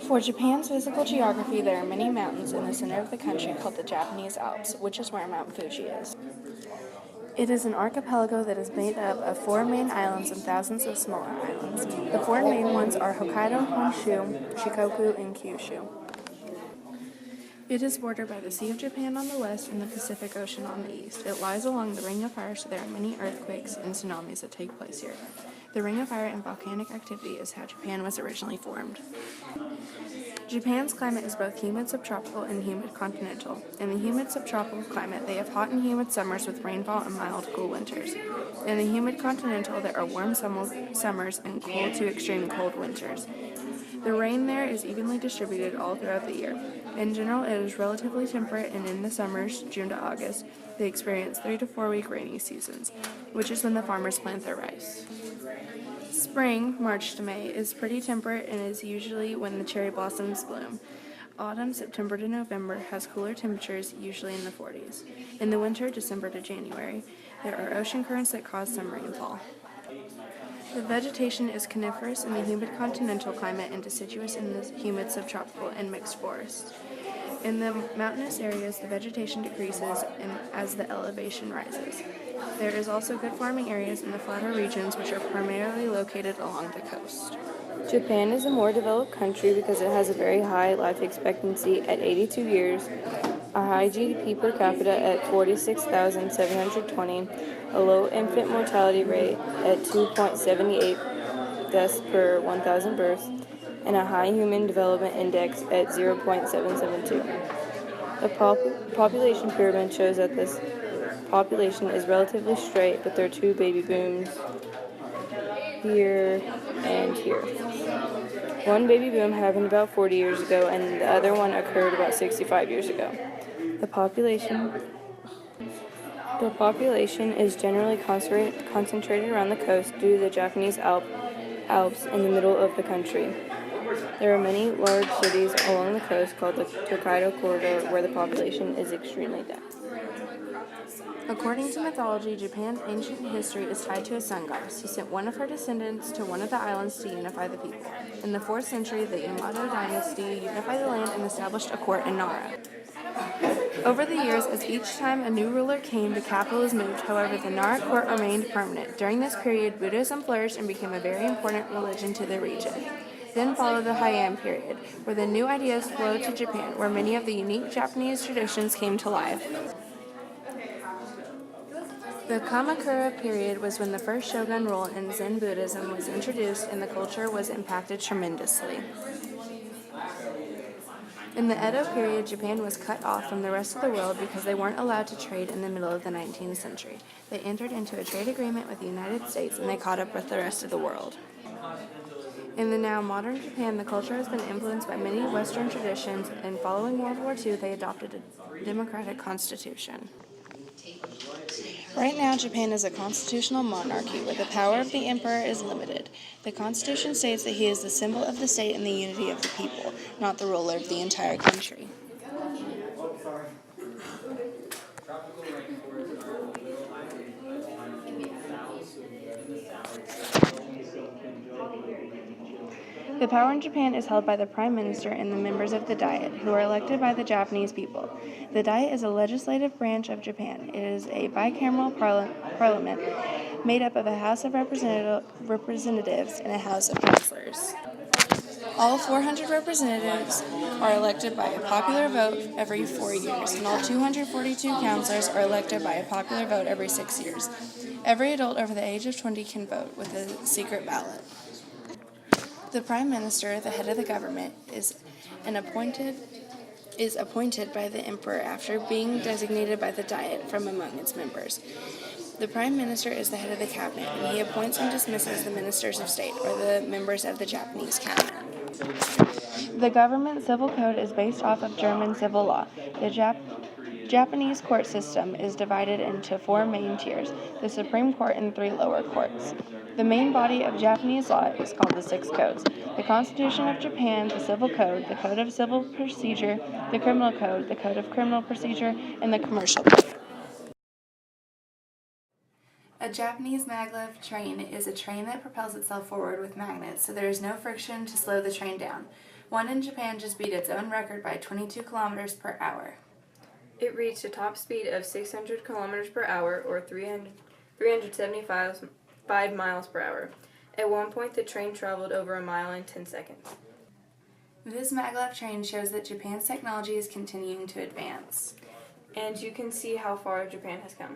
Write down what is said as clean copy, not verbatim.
For Japan's physical geography, there are many mountains in the center of the country called the Japanese Alps, which is where Mount Fuji is. It is an archipelago that is made up of 4 main islands and thousands of smaller islands. The 4 main ones are Hokkaido, Honshu, Shikoku, and Kyushu. It is bordered by the Sea of Japan on the west and the Pacific Ocean on the east. It lies along the Ring of Fire, so there are many earthquakes and tsunamis that take place here. The Ring of Fire and volcanic activity is how Japan was originally formed. Japan's climate is both humid subtropical and humid continental. In the humid subtropical climate, they have hot and humid summers with rainfall and mild, cool winters. In the humid continental, there are warm summers and cool to extreme cold winters. The rain there is evenly distributed all throughout the year. In general, it is relatively temperate, and in the summers, June to August, they experience 3 to 4 week rainy seasons, which is when the farmers plant their rice. Spring, March to May, is pretty temperate and is usually when the cherry blossoms bloom. Autumn, September to November, has cooler temperatures, usually in the 40s. In the winter, December to January, there are ocean currents that cause some rainfall. The vegetation is coniferous in the humid continental climate and deciduous in the humid subtropical and mixed forests. In the mountainous areas, the vegetation decreases as the elevation rises. There is also good farming areas in the flatter regions, which are primarily located along the coast. Japan is a more developed country because it has a very high life expectancy at 82 years, a high GDP per capita at 46,720, a low infant mortality rate at 2.78 deaths per 1,000 births, and a high human development index at 0.772. The population pyramid shows that this population is relatively straight, but there are 2 baby booms here and here. One baby boom happened about 40 years ago, and the other one occurred about 65 years ago. The population is generally concentrated around the coast due to the Japanese Alps in the middle of the country. There are many large cities along the coast called the Tokaido Corridor where the population is extremely dense. According to mythology, Japan's ancient history is tied to a sun goddess who sent one of her descendants to one of the islands to unify the people. In the 4th century, the Yamato dynasty unified the land and established a court in Nara. Over the years, as each time a new ruler came, the capital was moved. However, the Nara court remained permanent. During this period, Buddhism flourished and became a very important religion to the region. Then followed the Heian period, where the new ideas flowed to Japan, where many of the unique Japanese traditions came to life. The Kamakura period was when the first shogun rule in Zen Buddhism was introduced and the culture was impacted tremendously. In the Edo period, Japan was cut off from the rest of the world because they weren't allowed to trade in the middle of the 19th century. They entered into a trade agreement with the United States and they caught up with the rest of the world. In the now modern Japan, the culture has been influenced by many Western traditions, and following World War II, they adopted a democratic constitution. Right now, Japan is a constitutional monarchy where the power of the emperor is limited. The Constitution states that he is the symbol of the state and the unity of the people, not the ruler of the entire country. The power in Japan is held by the Prime Minister and the members of the Diet, who are elected by the Japanese people. The Diet is a legislative branch of Japan. It is a bicameral parliament made up of a House of Representatives and a House of Councilors. All 400 representatives are elected by a popular vote every 4 years, and all 242 councilors are elected by a popular vote every 6 years. Every adult over the age of 20 can vote with a secret ballot. The Prime Minister, the head of the government, is appointed by the Emperor after being designated by the Diet from among its members. The Prime Minister is the head of the cabinet, and he appoints and dismisses the ministers of state, or the members of the Japanese cabinet. The government civil code is based off of German civil law. The Japanese court system is divided into 4 main tiers, the Supreme Court and 3 lower courts. The main body of Japanese law is called the 6 codes: the Constitution of Japan, the Civil Code, the Code of Civil Procedure, the Criminal Code, the Code of Criminal Procedure, and the Commercial Code. A Japanese maglev train is a train that propels itself forward with magnets, so there is no friction to slow the train down. One in Japan just beat its own record by 22 kilometers per hour. It reached a top speed of 600 kilometers per hour, or 375 miles per hour. At one point, the train traveled over a mile in 10 seconds. This maglev train shows that Japan's technology is continuing to advance. And you can see how far Japan has come.